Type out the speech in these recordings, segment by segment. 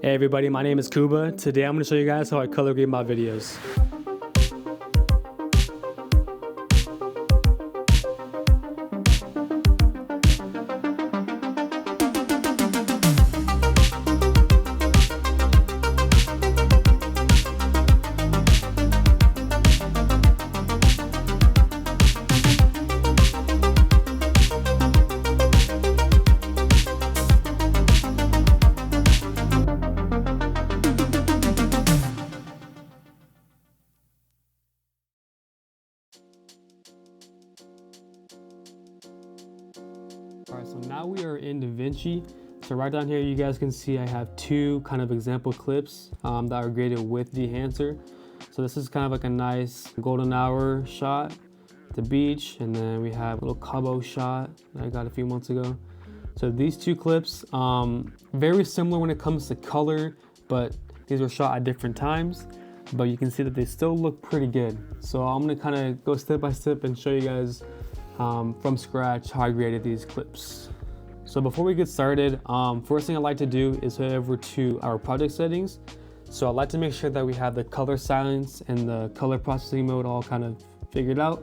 Hey everybody, my name is Kuba. Today I'm going to show you guys how I color grade my videos. Alright, so now we are in DaVinci. So right down here you guys can see I have two kind of example clips that are graded with Dehancer. So this is kind of like a nice golden hour shot at the beach, and then we have a little Cabo shot that I got a few months ago. So these two clips, very similar when it comes to color, but these were shot at different times. But you can see that they still look pretty good. So I'm gonna kind of go step by step and show you guys from scratch how I graded these clips. So before we get started, first thing I like to do is head over to our project settings. So I like to make sure that we have the color silence and the color processing mode all kind of figured out.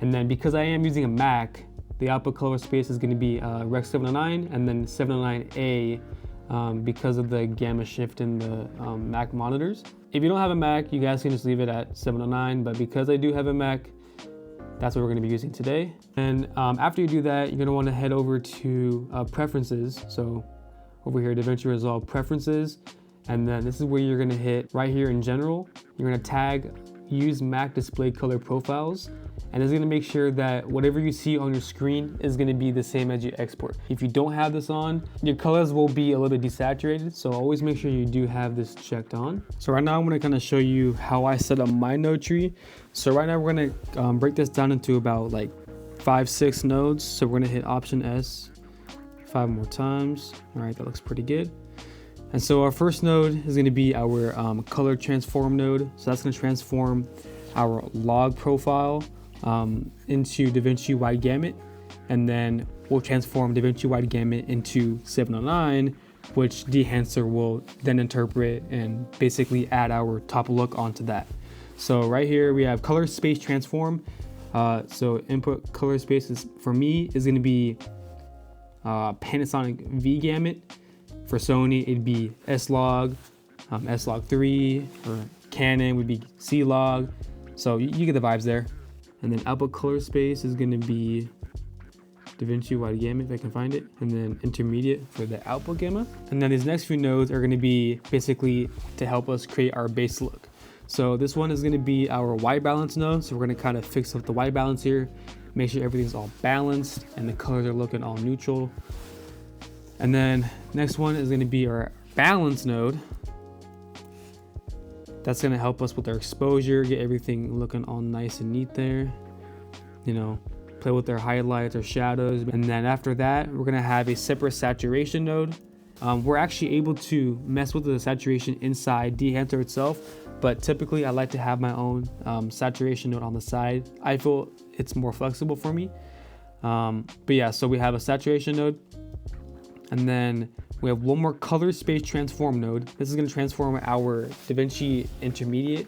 And then because I am using a Mac, the output color space is going to be Rec 709 and then 709A because of the gamma shift in the Mac monitors. If you don't have a Mac, you guys can just leave it at 709, but because I do have a Mac, that's what we're going to be using today. And after you do that, you're going to want to head over to preferences. So over here, DaVinci Resolve preferences. And then this is where you're going to hit right here in general. You're going to tag use Mac display color profiles. And it's going to make sure that whatever you see on your screen is going to be the same as you export. If you don't have this on, your colors will be a little bit desaturated. So always make sure you do have this checked on. So right now I'm going to kind of show you how I set up my node tree. So right now we're going to break this down into about like 5-6 nodes. So we're going to hit Option S 5 more times. All right, that looks pretty good. And so our first node is going to be our color transform node. So that's going to transform our log profile into DaVinci wide gamut, and then we'll transform DaVinci wide gamut into 709, which Dehancer will then interpret and basically add our top look onto that. So right here we have color space transform. So input color spaces for me is going to be Panasonic V gamut. For Sony it'd be S-Log, S-Log3, or Canon would be C-Log. So you get the vibes there. And then output color space is going to be DaVinci wide gamut if I can find it, and then intermediate for the output gamma. And then these next few nodes are going to be basically to help us create our base look. So this one is going to be our white balance node. So we're going to kind of fix up the white balance here, make sure everything's all balanced and the colors are looking all neutral. And then next one is going to be our balance node. That's going to help us with our exposure, get everything looking all nice and neat there. You know, play with our highlights, our shadows. And then after that, we're going to have a separate saturation node. We're actually able to mess with the saturation inside Dehancer itself, but typically I like to have my own saturation node on the side. I feel it's more flexible for me. But yeah, so we have a saturation node. And then we have one more color space transform node. This is going to transform our DaVinci intermediate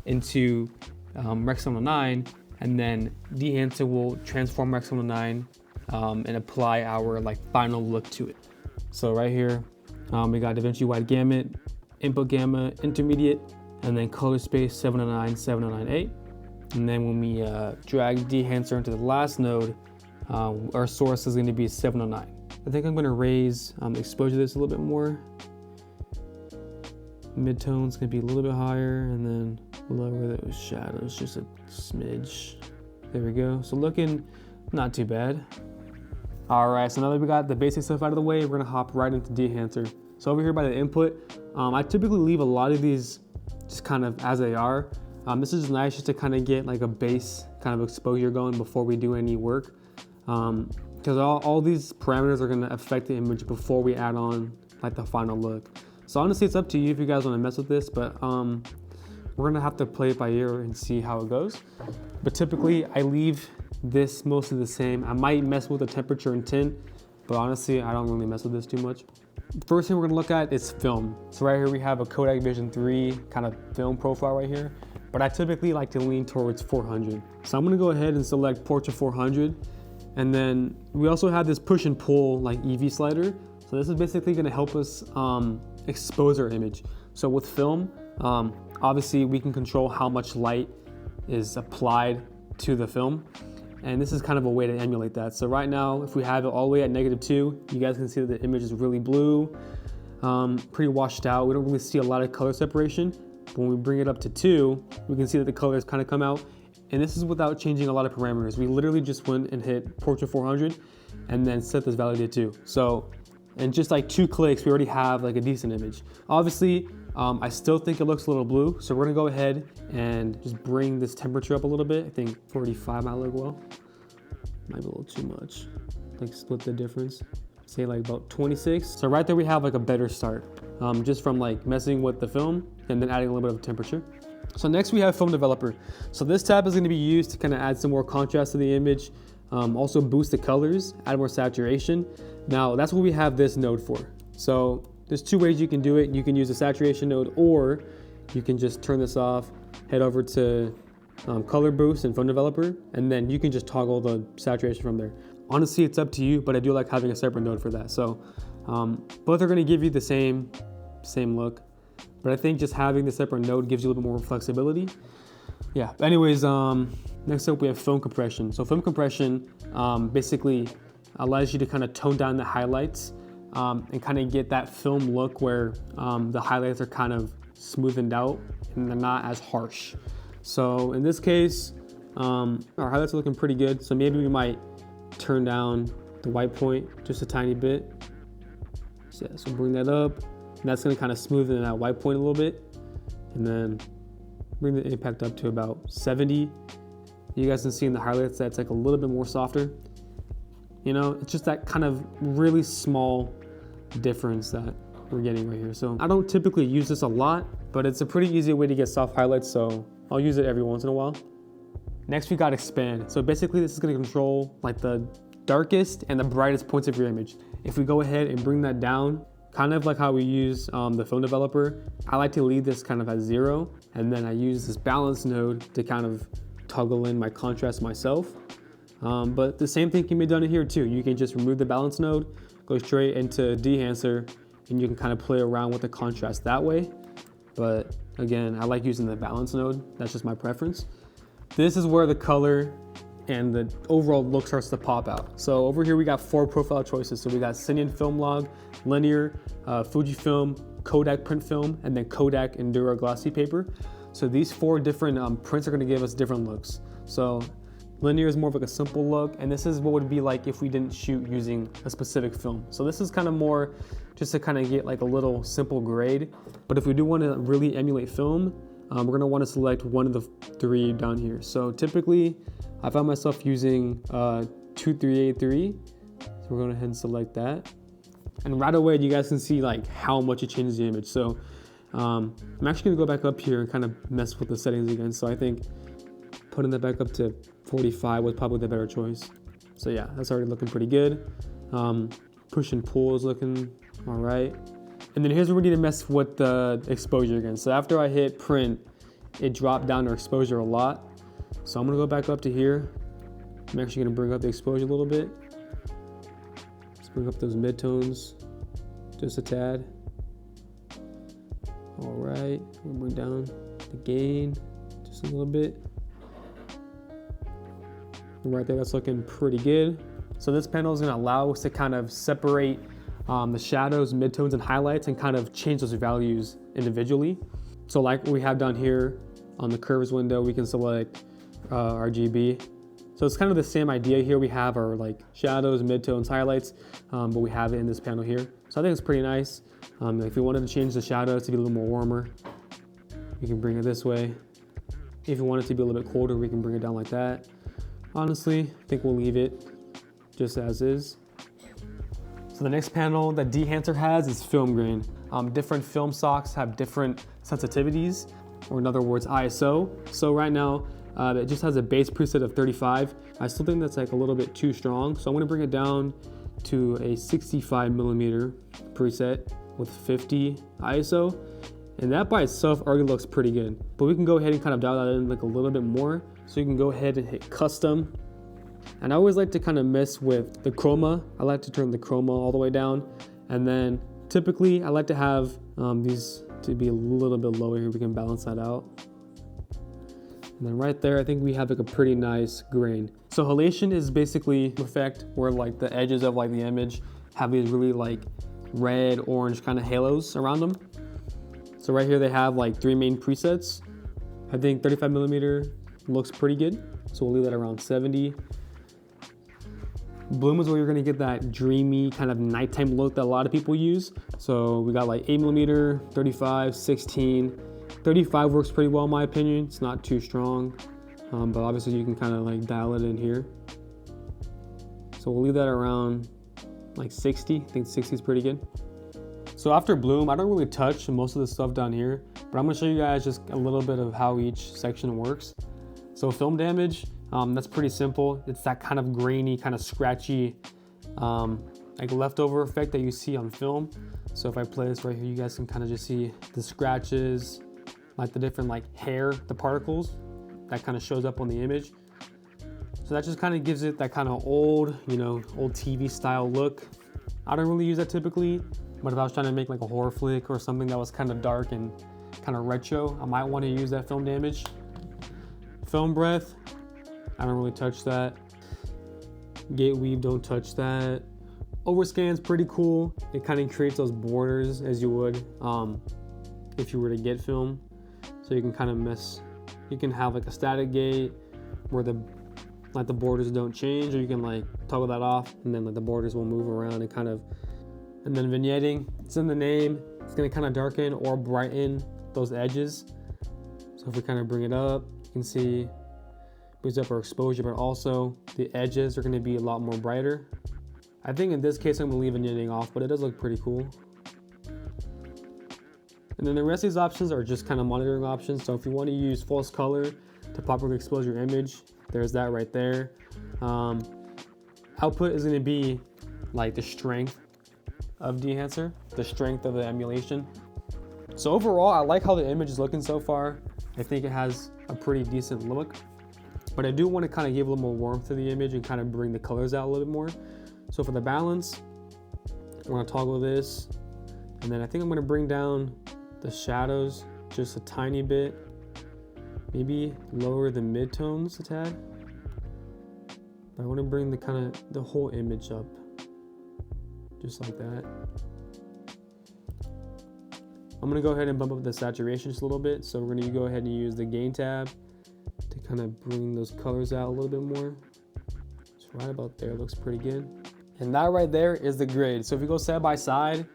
into Rec 709, and then Dehancer will transform Rec 709 and apply our like final look to it. So right here, we got DaVinci wide gamut, input gamma, intermediate, and then color space 709, 709A. And then when we drag Dehancer into the last node, our source is going to be 709. I think I'm going to raise the exposure of this a little bit more. Midtone's going to be a little bit higher, and then lower those shadows just a smidge. There we go. So looking not too bad. All right, so now that we got the basic stuff out of the way, we're going to hop right into Dehancer. So over here by the input, I typically leave a lot of these just kind of as they are. This is nice just to kind of get like a base kind of exposure going before we do any work. Because all these parameters are going to affect the image before we add on like the final look. So honestly, it's up to you if you guys want to mess with this, but we're going to have to play it by ear and see how it goes. But typically I leave this mostly the same. I might mess with the temperature and tint, but honestly, I don't really mess with this too much. First thing we're gonna look at is film. So right here we have a Kodak Vision 3 kind of film profile right here, but I typically like to lean towards 400. So I'm gonna go ahead and select Portrait 400. And then we also have this push and pull like EV slider. So this is basically gonna help us expose our image. So with film, obviously we can control how much light is applied to the film. And this is kind of a way to emulate that. So right now, if we have it all the way at -2, you guys can see that the image is really blue, pretty washed out. We don't really see a lot of color separation. But when we bring it up to 2, we can see that the colors kind of come out. And this is without changing a lot of parameters. We literally just went and hit Portrait 400 and then set this value to 2. So in just like 2 clicks, we already have like a decent image. Obviously, I still think it looks a little blue, so we're gonna go ahead and just bring this temperature up a little bit. I think 45 might look well. Might be a little too much. Like split the difference. Say like about 26. So right there we have like a better start, just from like messing with the film and then adding a little bit of temperature. So next we have Film Developer. So this tab is gonna be used to kind of add some more contrast to the image, also boost the colors, add more saturation. Now that's what we have this node for. So there's 2 ways you can do it. You can use the saturation node, or you can just turn this off, head over to color boost in Film Developer, and then you can just toggle the saturation from there. Honestly, it's up to you, but I do like having a separate node for that. So both are gonna give you the same look, but I think just having the separate node gives you a little bit more flexibility. Yeah, anyways, next up we have film compression. So film compression basically allows you to kind of tone down the highlights and kind of get that film look where the highlights are kind of smoothened out and they're not as harsh. So in this case, our highlights are looking pretty good. So maybe we might turn down the white point just a tiny bit. So, yeah, so bring that up. And that's gonna kind of smoothen that white point a little bit. And then bring the impact up to about 70. You guys can see in the highlights that's like a little bit more softer. You know, it's just that kind of really small difference that we're getting right here. So I don't typically use this a lot, but it's a pretty easy way to get soft highlights, so I'll use it every once in a while. Next we got expand. So basically this is gonna control like the darkest and the brightest points of your image. If we go ahead and bring that down, kind of like how we use the Film Developer, I like to leave this kind of at 0, and then I use this balance node to kind of toggle in my contrast myself. But the same thing can be done in here too. You can just remove the balance node, go straight into Dehancer, and you can kind of play around with the contrast that way. But again, I like using the balance node. That's just my preference. This is where the color and the overall look starts to pop out. So over here we got 4 profile choices. So we got Cineon Film Log, Linear, Fujifilm, Kodak Print Film, and then Kodak Endura Glossy Paper. So these 4 different prints are gonna give us different looks. So Linear is more of like a simple look, and this is what would be like if we didn't shoot using a specific film. So this is kind of more just to kind of get like a little simple grade. But if we do want to really emulate film, we're gonna want to select one of the 3 down here. So typically, I found myself using 2383. So we're going to go ahead and select that. And right away, you guys can see like how much it changes the image. So I'm actually gonna go back up here and kind of mess with the settings again. So I think putting that back up to 45 was probably the better choice. So yeah, that's already looking pretty good. Push and pull is looking all right. And then here's where we need to mess with the exposure again. So after I hit print, it dropped down our exposure a lot. So I'm gonna go back up to here. I'm actually gonna bring up the exposure a little bit. Let's bring up those midtones just a tad. All right, we'll bring down the gain just a little bit. And right there, that's looking pretty good. So this panel is gonna allow us to kind of separate the shadows, midtones, and highlights and kind of change those values individually. So like what we have down here on the curves window, we can select RGB. So it's kind of the same idea here. We have our like shadows, midtones, highlights, but we have it in this panel here. So I think it's pretty nice. If we wanted to change the shadows to be a little more warmer, we can bring it this way. If you want it to be a little bit colder, we can bring it down like that. Honestly, I think we'll leave it just as is. So the next panel that Dehancer has is film grain. Different film stocks have different sensitivities, or in other words, ISO. So right now, it just has a base preset of 35. I still think that's like a little bit too strong. So I'm gonna bring it down to a 65mm preset with 50 ISO. And that by itself already looks pretty good. But we can go ahead and kind of dial that in like a little bit more. So you can go ahead and hit custom. And I always like to kind of mess with the chroma. I like to turn the chroma all the way down. And then typically I like to have these to be a little bit lower here. We can balance that out. And then right there, I think we have like a pretty nice grain. So halation is basically an effect where like the edges of like the image have these really like red, orange kind of halos around them. So right here they have like 3 main presets. I think 35mm looks pretty good. So we'll leave that around 70. Bloom is where you're gonna get that dreamy kind of nighttime look that a lot of people use. So we got like 8mm, 35, 16. 35 works pretty well in my opinion. It's not too strong, but obviously you can kind of like dial it in here. So we'll leave that around like 60. I think 60 is pretty good. So after bloom, I don't really touch most of the stuff down here, but I'm gonna show you guys just a little bit of how each section works. So film damage, that's pretty simple. It's that kind of grainy, kind of scratchy, like leftover effect that you see on film. So if I play this right here, you guys can kind of just see the scratches, like the different like hair, the particles that kind of shows up on the image. So that just kind of gives it that kind of old, you know, old TV style look. I don't really use that typically, but if I was trying to make like a horror flick or something that was kind of dark and kind of retro, I might want to use that film damage. Film breath, I don't really touch that. Gate weave, don't touch that. Overscan's pretty cool. It kind of creates those borders as you would if you were to get film. So you can kind of you can have like a static gate where the borders don't change, or you can like toggle that off and then like the borders will move around and kind of. And then vignetting, it's in the name. It's gonna kind of darken or brighten those edges. So if we kind of bring it up, you can see boosts up our exposure, but also the edges are gonna be a lot more brighter. I think in this case, I'm gonna leave vignetting off, but it does look pretty cool. And then the rest of these options are just kind of monitoring options. So if you want to use false color to properly expose your image, there's that right there. Output is gonna be like the strength of Dehancer, the strength of the emulation. So overall, I like how the image is looking so far. I think it has a pretty decent look, but I do want to kind of give a little more warmth to the image and kind of bring the colors out a little bit more. So for the balance, I'm gonna toggle this, and then I think I'm gonna bring down the shadows just a tiny bit, maybe lower the midtones a tad. But I want to bring the whole image up, just like that. I'm gonna go ahead and bump up the saturation just a little bit. So we're gonna go ahead and use the gain tab to kind of bring those colors out a little bit more. It's right about there, looks pretty good. And that right there is the grade. So if you go side by side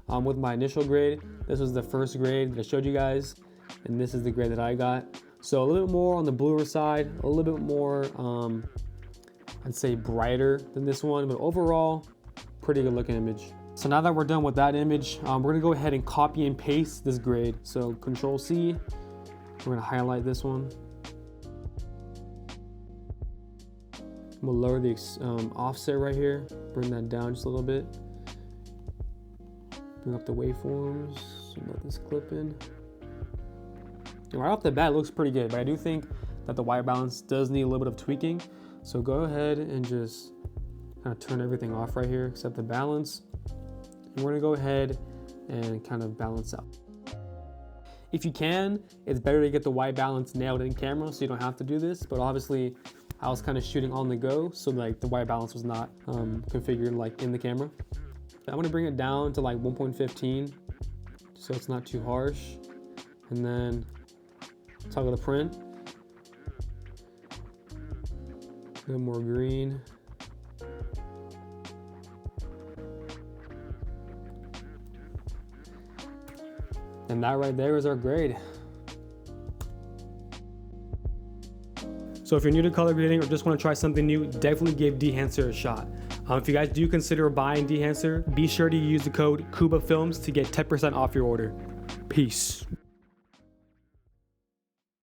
with my initial grade, this was the first grade that I showed you guys, and this is the grade that I got. So a little bit more on the bluer side, a little bit more, I'd say brighter than this one, but overall, pretty good looking image. So now that we're done with that image, we're gonna go ahead and copy and paste this grade. So Control C, we're gonna highlight this one. We'll lower the offset right here, bring that down just a little bit. Bring up the waveforms, let this clip in. And right off the bat, it looks pretty good, but I do think that the white balance does need a little bit of tweaking. So go ahead and just kind of turn everything off right here, except the balance. And we're gonna go ahead and kind of balance out. If you can, it's better to get the white balance nailed in camera, so you don't have to do this, but obviously I was kind of shooting on the go, so like the white balance was not configured like in the camera. I'm gonna bring it down to like 1.15, so it's not too harsh. And then toggle the print. A little more green. And that right there is our grade. So if you're new to color grading or just want to try something new, definitely give Dehancer a shot. If you guys do consider buying Dehancer, be sure to use the code KUBAFilms to get 10% off your order. Peace.